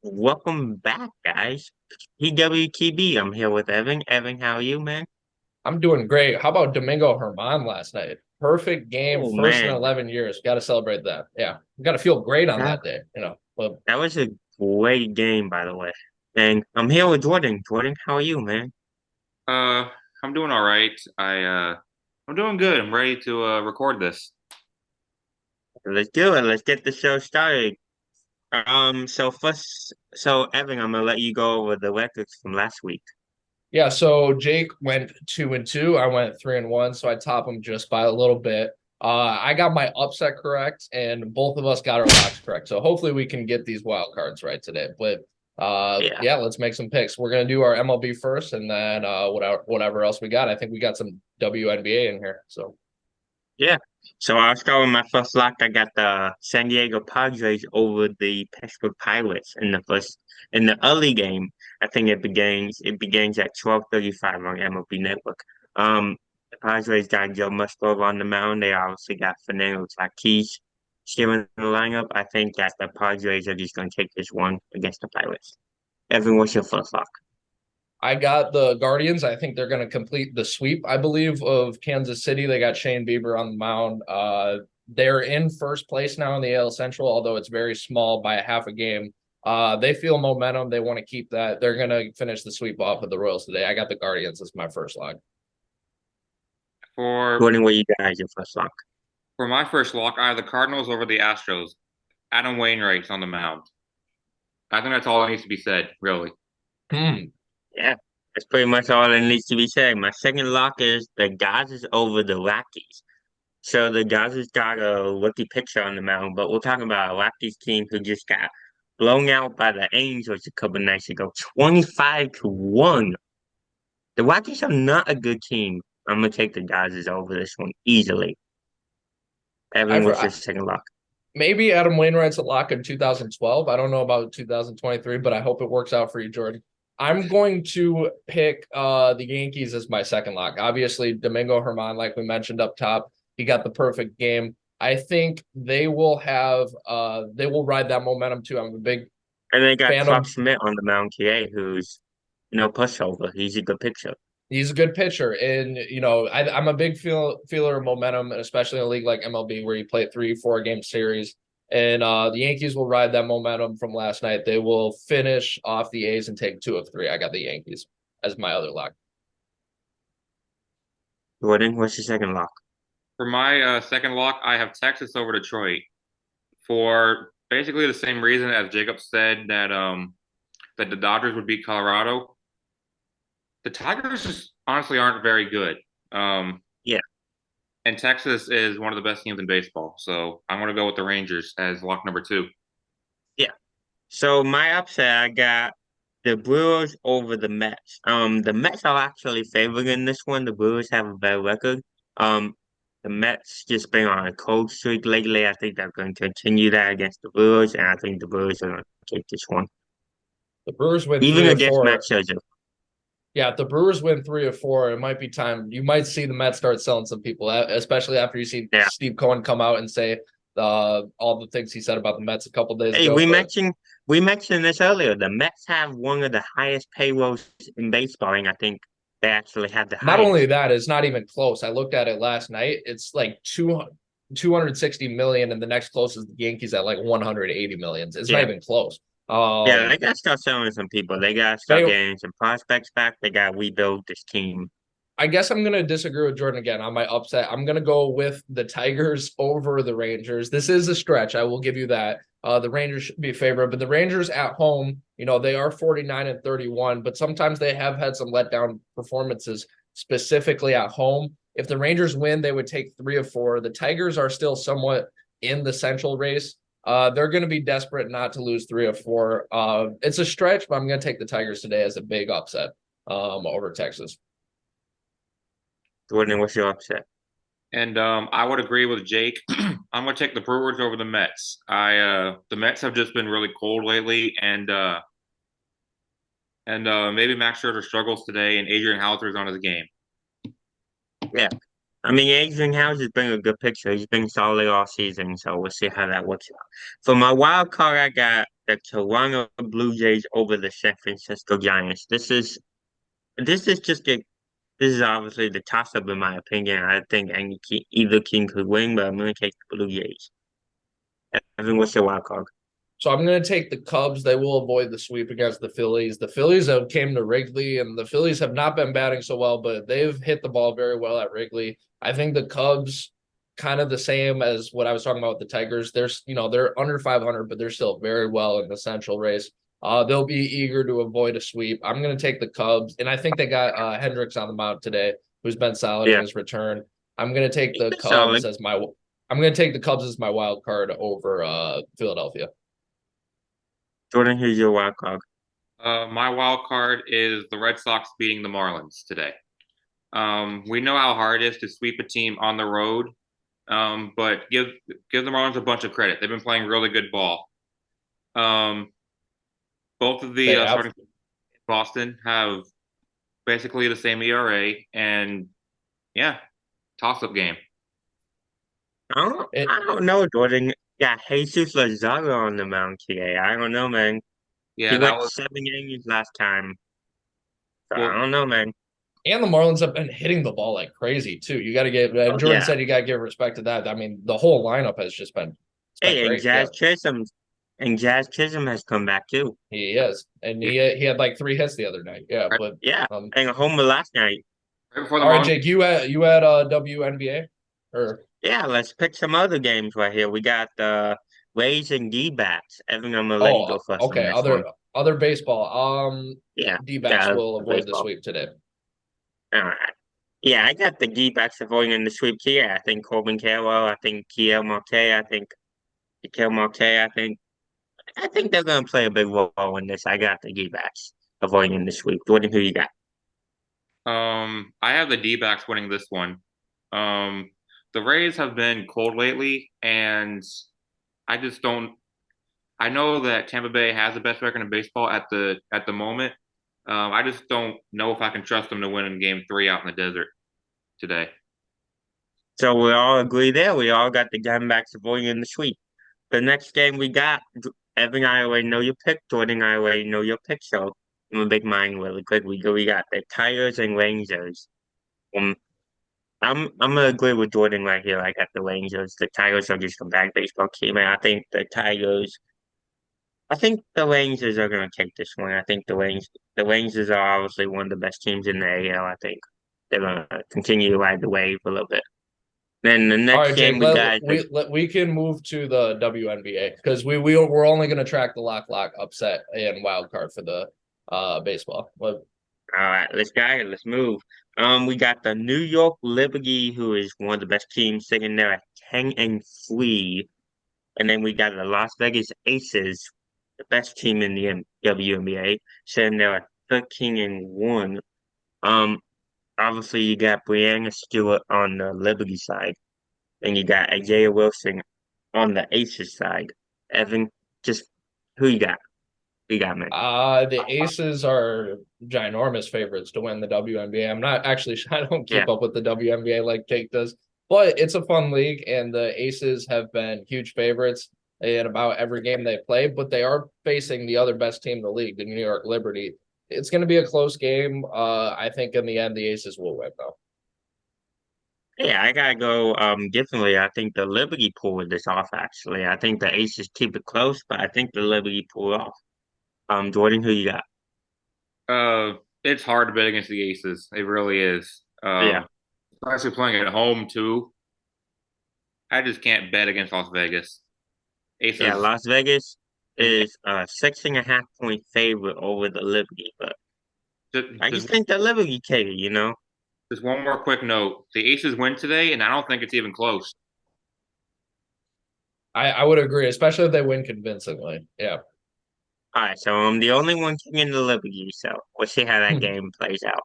Welcome back, guys. PWTB. I'm here with Evan. Evan, how are you, man? I'm doing great. How about Domingo Herman last night? Perfect game, Oh first in man, 11 years. Got to celebrate that. Yeah, got to feel great on that that day. But that was a great game, by the way. And I'm here with Jordan. Jordan, how are you, man? Uh, I'm doing all right. I'm doing good. I'm ready to record this. Let's do it. Let's get the show started. So Evan, I'm gonna let you go over the records from last week. yeah, so Jake went 2-2. I went 3-1, so I top him just by a little bit. I got my upset correct, and both of us got our locks correct. So hopefully we can get these wild cards right today. But Yeah, yeah, let's make some picks. We're gonna do our MLB first, and then whatever else we got. I think we got some WNBA in here. So. yeah. So I'll start with my first lock. I got the San Diego Padres over the Pittsburgh Pirates in the early game. I think it begins at 12:35 on MLB Network. The Padres got Joe Musgrove on the mound. They obviously got Fernando Tatis still in the lineup. I think that the Padres are just going to take this one against the Pirates. Evan, what's your first lock? I got the Guardians. I think they're going to complete the sweep, I believe, of Kansas City. They got Shane Bieber on the mound. They're in first place now in the AL Central, although it's very small by a half a game. They feel momentum. They want to keep that. They're going to finish the sweep off of the Royals today. I got the Guardians as my first lock. For Jordan, what you got as your first lock? for my first lock, I have the Cardinals over the Astros. Adam Wainwright's on the mound. I think that's all that needs to be said, really. Hmm. Yeah, that's pretty much all that needs to be said. My second lock is the Dodgers over the Rockies. So the Dodgers got a rookie pitcher on the mound, but we're talking about a Rockies team who just got blown out by the Angels a couple nights ago, 25-1. The Rockies are not a good team. I'm gonna take the Dodgers over this one easily. I, Evan, what's your for, second lock? maybe Adam Wainwright's a lock in 2012. I don't know about 2023, but I hope it works out for you, Jordan. I'm going to pick the Yankees as my second lock. Obviously, Domingo Herman, like we mentioned up top, he got the perfect game. I think they will ride that momentum too. I'm a big And they got fan Clark of Schmidt on the mound today, who's no pushover. He's a good pitcher. he's a good pitcher. And I'm a big feeler of momentum, especially in a league like MLB where you play 3-4 game series. And the Yankees will ride that momentum from last night. They will finish off the A's and take 2 of 3. I got the Yankees as my other lock. Jordan, what's your second lock? For my second lock, I have Texas over Detroit for basically the same reason as Jacob said that the Dodgers would beat Colorado. The Tigers just honestly aren't very good. Um, Yeah, And Texas is one of the best teams in baseball. So I'm going to go with the Rangers as lock number two. yeah. So my upset, I got the Brewers over the Mets. The Mets are actually favored in this one. The Brewers have a better record. Um, the Mets just been on a cold streak lately. I think they're going to continue that against the Brewers, and I think the Brewers are going to take this one, The Brewers win even three of against Max four. Scherzer. Yeah, if the Brewers win 3 of 4, it might be time. You might see the Mets start selling some people, especially after you see Yeah. Steve Cohen come out and say all the things he said about the Mets a couple days Hey, ago. But we mentioned this earlier. The Mets have one of the highest payrolls in baseball, and I think they actually have the not only highest. that, it's not even close. I looked at it last night. It's like 260 million, and the next closest the Yankees at like 180 millions. It's not Yeah. even close. Yeah, they Um, gotta start selling some people. They gotta start they getting some prospects back. They gotta rebuild this team. I guess I'm gonna disagree with Jordan again on my upset. I'm gonna go with the Tigers over the Rangers. This is a stretch, I will give you that. The Rangers should be a favorite, but the Rangers at home, they are 49-31, but sometimes they have had some letdown performances, specifically at home. If the Rangers win, they would take 3 of 4. The Tigers are still somewhat in the central race. They're going to be desperate not to lose 3 of 4. It's a stretch, but I'm going to take the Tigers today as a big upset over Texas. Jordan, what's your upset? And I would agree with Jake. I'm going to take the Brewers over the Mets. The Mets have just been really cold lately, and maybe Max Scherzer struggles today, and Adrian Hauser's on his game. Yeah. I mean, Adrian House has been a good pitcher. He's been solid all season, so we'll see how that works out. For my wild card, I got the Toronto Blue Jays over the San Francisco Giants. This is just a this is obviously the toss up in my opinion. I think either team could win, but I'm gonna take the Blue Jays. Evan, what's your wild card? So I'm going to take the Cubs. They will avoid the sweep against the Phillies. The Phillies have came to Wrigley, and the Phillies have not been batting so well, but they've hit the ball very well at Wrigley. I think the Cubs, kind of the same as what I was talking about with the Tigers. They're under 500, but they're still very well in the Central race. They'll be eager to avoid a sweep. I'm going to take the Cubs, and I think they got Hendricks on the mound today, who's been solid in Yeah, his return. I'm going to take the Cubs solid. as my. I'm going to take the Cubs as my wild card over Philadelphia. Jordan, who's your wild card? My wild card is the Red Sox beating the Marlins today. We know how hard it is to sweep a team on the road, but give the Marlins a bunch of credit. They've been playing really good ball. Both of the They have. starting Boston have basically the same ERA, and yeah, toss-up game. I don't know, Jordan. Got Jesus Luzardo on the mound today. I don't know, man. He Yeah, that went was 7 innings last time. So I well. don't know, man. And the Marlins have been hitting the ball like crazy too. You got to give. Oh, Jordan yeah. said you got to give respect to that. I mean, the whole lineup has just been it's been Hey, great. Yeah, And Jazz Chisholm has come back too. he is, and Yeah, he had like 3 hits the other night. Yeah, Right, but yeah. um, And a homer last night. right before the all right, Marlins. Jake, you had WNBA or Yeah, let's pick some other games right here. We got the Rays and D-backs. Evan, I'm gonna let you oh, go first on okay, this one. other baseball. Yeah, D-backs got will avoid the baseball. sweep today. All right. Yeah, I got the D-backs avoiding the sweep here. I think Corbin Carroll. I think Kiel Marte. I think they're gonna play a big role in this. I got the D-backs avoiding the sweep. Jordan, who you got? I have the D-backs winning this one. Um, the Rays have been cold lately, and I just don't. I know that Tampa Bay has the best record in baseball at the moment. I just don't know if I can trust them to win in Game 3 out in the desert today. So we all agree there. We all got the Diamondbacks avoiding the sweep. The next game we got, Evan, I already know your pick. Jordan, I already know your pick. So I'm gonna make mine really quick. We got the Tigers and Rangers. Um, I'm gonna agree with Jordan right here. I got the Rangers. The Tigers are just a bad baseball team, and I think the Rangers are gonna take this one. I think the Rangers are obviously one of the best teams in the AL. I think they're gonna continue to ride the wave a little bit. Then the All next right, Jake. game we got is the We can move to the WNBA because we're only going to track the lock upset and wild card for the baseball. Well, all right, let's move. We got the New York Liberty, who is one of the best teams, sitting there at 10-3, and then we got the Las Vegas Aces, the best team in the WNBA, sitting there at 13-1. Um, Obviously you got Brianna Stewart on the Liberty side, and you got Isaiah Wilson on the Aces side. Evan, just who you got? Who you got, man? the Aces are ginormous favorites to win the WNBA. I'm not actually. I don't Yeah, keep up with the WNBA like Jake does, but it's a fun league, and the Aces have been huge favorites in about every game they play. But they are facing the other best team in the league, the New York Liberty. It's going to be a close game. I think in the end, the Aces will win, though. yeah, I gotta go. Differently. I think the Liberty pulled this off. Actually, I think the Aces keep it close, but I think the Liberty pulled off. Jordan, who you got? It's hard to bet against the Aces. It really is. Yeah, Especially playing at home too. I just can't bet against Las Vegas. yeah. Aces. Las Vegas And is a 6.5 point favorite over the Liberty, but just, I just just think the Liberty cater. You know. just one more quick note: the Aces win today, and I don't think it's even close. I would agree, especially if they win convincingly. Yeah. All right, so I'm the only one taking the Liberty, so we'll see how that game plays out.